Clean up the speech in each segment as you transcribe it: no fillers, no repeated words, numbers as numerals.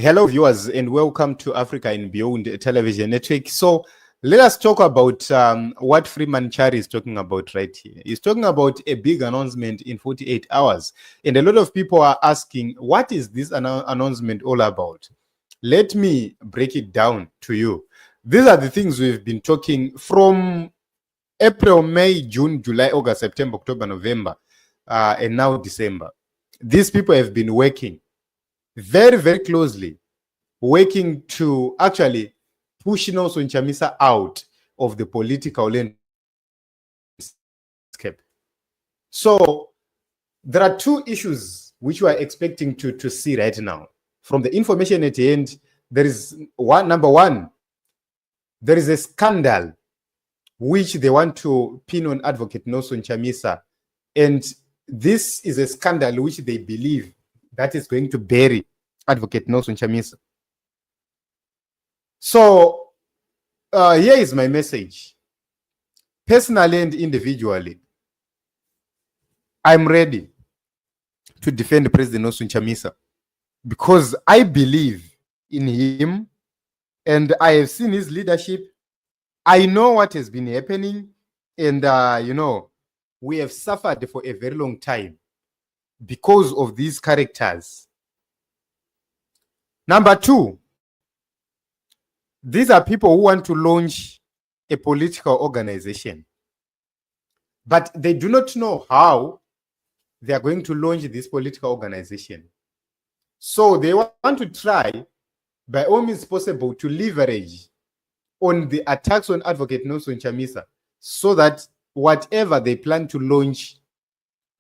Hello, viewers, and welcome to Africa and Beyond Television Network. So, let us talk about what Freeman Chari is talking about right here. He's talking about a big announcement in 48 hours. And a lot of people are asking, what is this announcement all about? Let me break it down to you. These are the things we've been talking from April, May, June, July, August, September, October, November, and now December. These people have been working very, very closely, working to actually push Nelson Chamisa out of the political landscape. So there are two issues which we are expecting to see right now. From the information at the end, there is number one, there is a scandal which they want to pin on Advocate Nelson Chamisa. And this is a scandal which they believe that is going to bury Advocate Nelson Chamisa. So here is my message. Personally and individually, I'm ready to defend President Nelson Chamisa because I believe in him and I have seen his leadership. I know what has been happening, and we have suffered for a very long time because of these characters. Number two, these are people who want to launch a political organization, but they do not know how they are going to launch this political organization. So they want to try, by all means possible, to leverage on the attacks on Advocate Nelson Chamisa so that whatever they plan to launch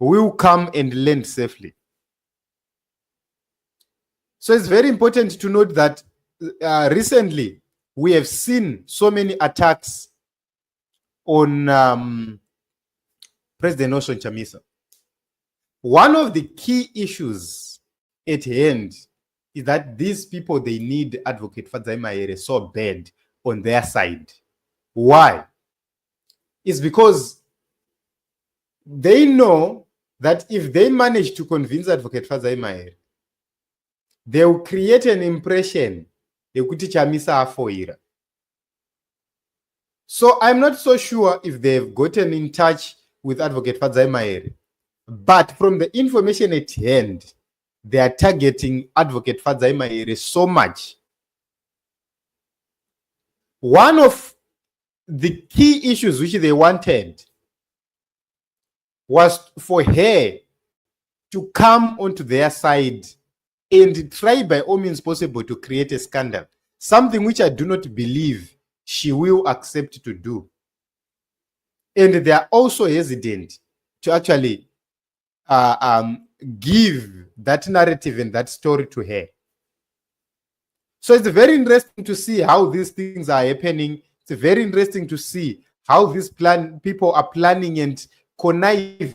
will come and land safely. So it's very important to note that recently we have seen so many attacks on President Nelson Chamisa. One of the key issues at hand is that these people, they need Advocate Fadzai Mahere so bad on their side. Why? It's because they know that if they manage to convince Advocate Fadzai Mahere, they will create an impression Ekuti Chamisa afoira. So I'm not so sure if they've gotten in touch with Advocate Fadzai Mahere, but from the information at hand, they are targeting Advocate Fadzai Mahere so much. One of the key issues which they wanted was for her to come onto their side and try by all means possible to create a scandal, something which I do not believe she will accept to do. And they are also hesitant to actually give that narrative and that story to her. So it's very interesting to see how these things are happening. It's very interesting to see how these people are planning and conniving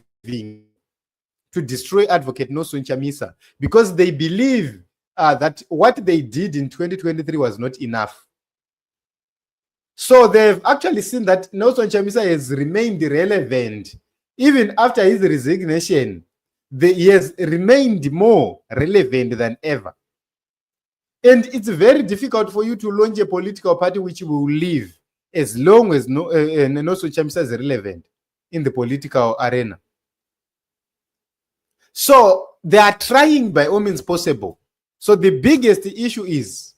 to destroy Advocate Nelson Chamisa because they believe that what they did in 2023 was not enough. So they've actually seen that Nelson Chamisa has remained relevant. Even after his resignation, he has remained more relevant than ever. And it's very difficult for you to launch a political party which will live as long as Nelson Chamisa is relevant in the political arena. So they are trying by all means possible. So the biggest issue is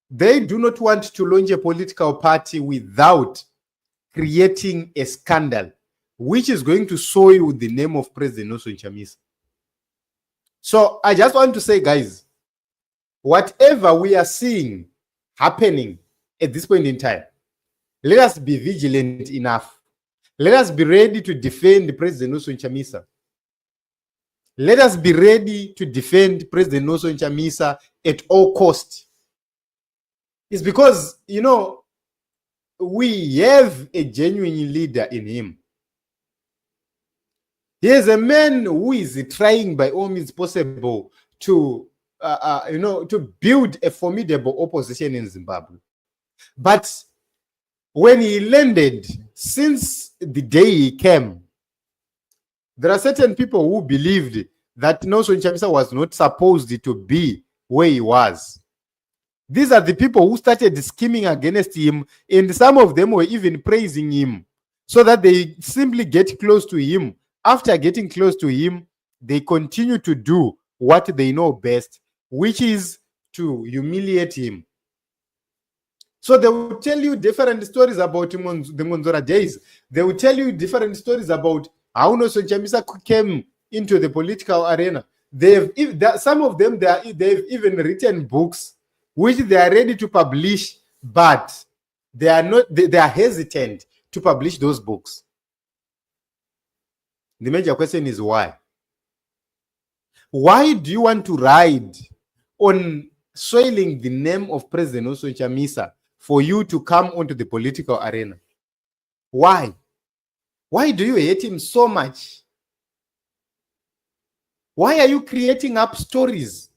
they do not want to launch a political party without creating a scandal, which is going to soil the name of President Nelson Chamisa. So I just want to say, guys, whatever we are seeing happening at this point in time, let us be vigilant enough. Let us be ready to defend President Nelson Chamisa. Let us be ready to defend President Nelson Chamisa at all costs. It's because, we have a genuine leader in him. He is a man who is trying by all means possible to, to build a formidable opposition in Zimbabwe. But when he landed, since the day he came, there are certain people who believed that Nelson Chamisa was not supposed to be where he was. These are the people who started scheming against him, and some of them were even praising him so that they simply get close to him. After getting close to him, they continue to do what they know best, which is to humiliate him. So they will tell you different stories about the Monzora days. They will tell you different stories about how Nelson Chamisa came into the political arena. Some of them, they've even written books which they are ready to publish, but they are hesitant to publish those books. The major question is why? Why do you want to ride on soiling the name of President Nelson Chamisa for you to come onto the political arena? Why? Why do you hate him so much? Why are you creating up stories?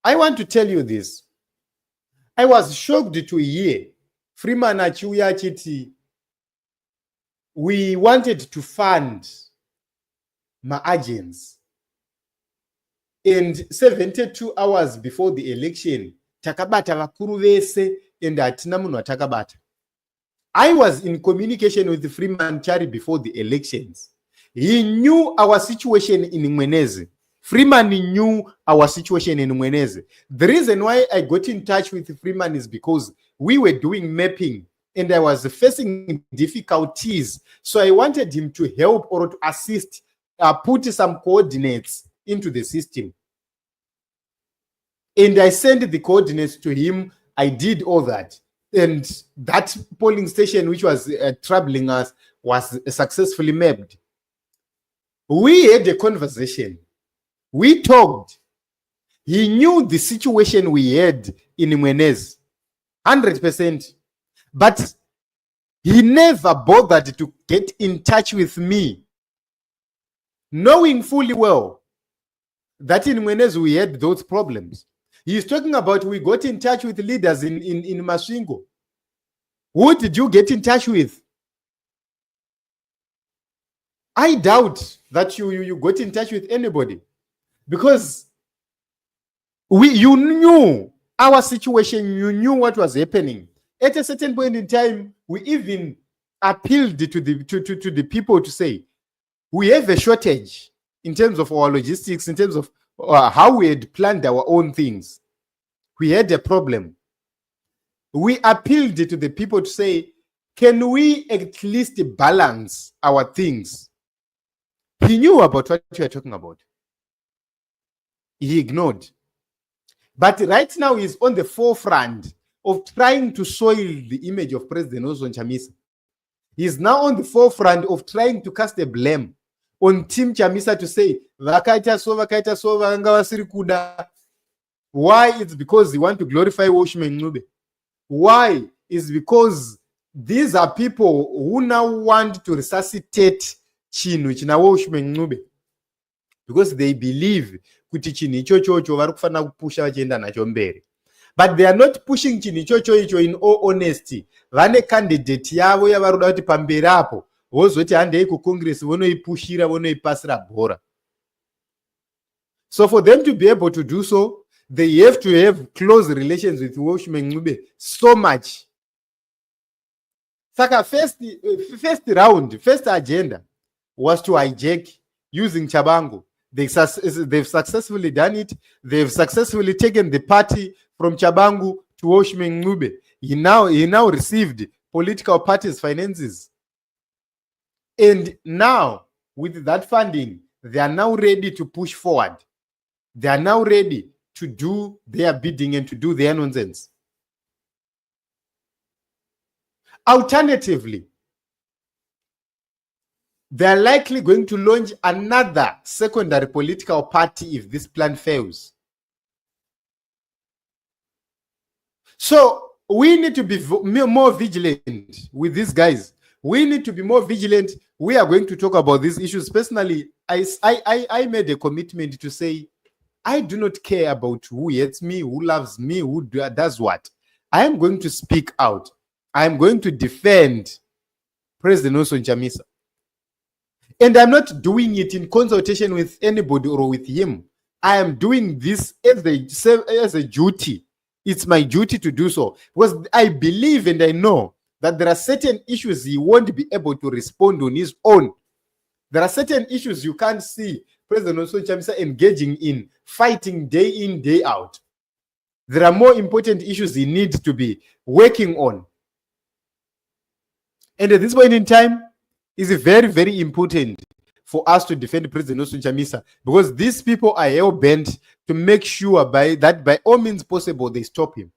I want to tell you this. I was shocked to hear Freeman achiuya achiti we wanted to fund my agents, and 72 hours before the election takabata vakuru vese and hatina munhu atakabata. I was in communication with Freeman Chari before the elections. He knew our situation in Mwenezi. Freeman knew our situation in Mwenezi. The reason why I got in touch with Freeman is because we were doing mapping and I was facing difficulties. So I wanted him to help or to assist, put some coordinates into the system. And I sent the coordinates to him. I did all that. And that polling station, which was troubling us, was successfully mapped. We had a conversation. We talked. He knew the situation we had in Mwenez, 100%. But he never bothered to get in touch with me, knowing fully well that in Mwenez we had those problems. He's talking about we got in touch with leaders in Masvingo. Who did you get in touch with? I doubt that you got in touch with anybody, because you knew our situation, you knew what was happening. At a certain point in time, we even appealed to the people to say, we have a shortage in terms of our logistics, in terms of how we had planned our own things. We had a problem. We appealed to the people to say, can we at least balance our things? He knew about what we are talking about. He ignored. But right now he's on the forefront of trying to soil the image of President Nelson Chamisa. He's now on the forefront of trying to cast a blame on Team Chamisa to say, vakaita so vanga vasiri kuda. Why? It's because they want to glorify Washman Nube. Why? It's because these are people who now want to resuscitate Chinu China Washman Nube. Because they believe kuti chini chocho vari kufana kupusha vachienda nacho mberi. But they are not pushing chini chocho icho in all honesty. Vane candidate yavo yavaroda kuti pamberi apo vozoti handei kucongress vonoipushira vonoipasira bhora. So for them to be able to do so, they have to have close relations with Washman Ncube so much. Saka first agenda was to hijack using Chabangu. They've successfully done it. They've successfully taken the party from Chabangu to Washman Ncube. He now received political parties' finances. And now, with that funding, they are now ready to push forward. They are now ready to do their bidding and to do their nonsense. Alternatively, they are likely going to launch another secondary political party if this plan fails. So we need to be more vigilant with these guys. We need to be more vigilant. We are going to talk about these issues. Personally, I made a commitment to say, I do not care about who hates me, who loves me, who does what. I am going to speak out. I am going to defend President Nelson Chamisa. And I'm not doing it in consultation with anybody or with him. I am doing this as a duty It's my duty to do so, because I believe and I know that there are certain issues he won't be able to respond on his own. There are certain issues you can't see President Chamisa engaging in, fighting day in, day out. There are more important issues he needs to be working on. And at this point in time, it's very, very important for us to defend President Chamisa, because these people are hell-bent to make sure that by all means possible they stop him.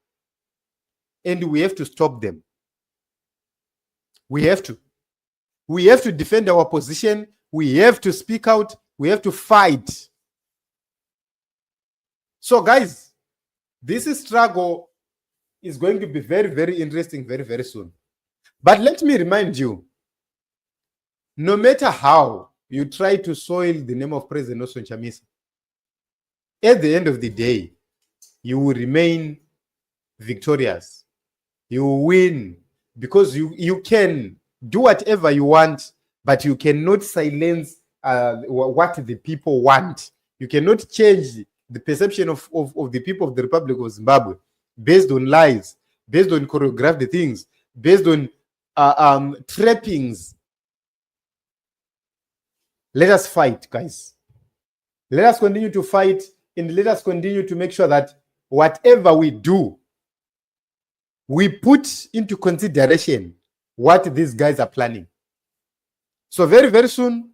And we have to stop them. We have to. We have to defend our position. We have to speak out. We have to fight. So, guys, this struggle is going to be very, very interesting very, very soon. But let me remind you, no matter how you try to soil the name of President Chamisa, at the end of the day, you will remain victorious. You will win, because you can do whatever you want, but you cannot silence what the people want. You cannot change the perception of the people of the Republic of Zimbabwe based on lies, based on choreographed things, based on trappings. Let us fight, guys. Let us continue to fight, and let us continue to make sure that whatever we do, we put into consideration what these guys are planning. So very, very soon,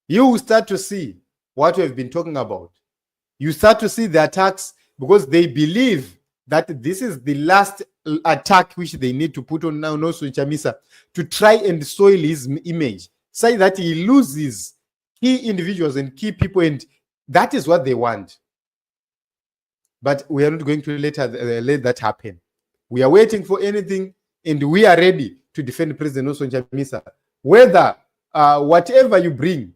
you will start to see what we have been talking about. You start to see the attacks, because they believe that this is the last attack which they need to put on now Chamisa, to try and soil his image, say that he loses key individuals and key people, and that is what they want. But we are not going to let that happen. We are waiting for anything, and we are ready to defend President Chamisa. Whether whatever you bring,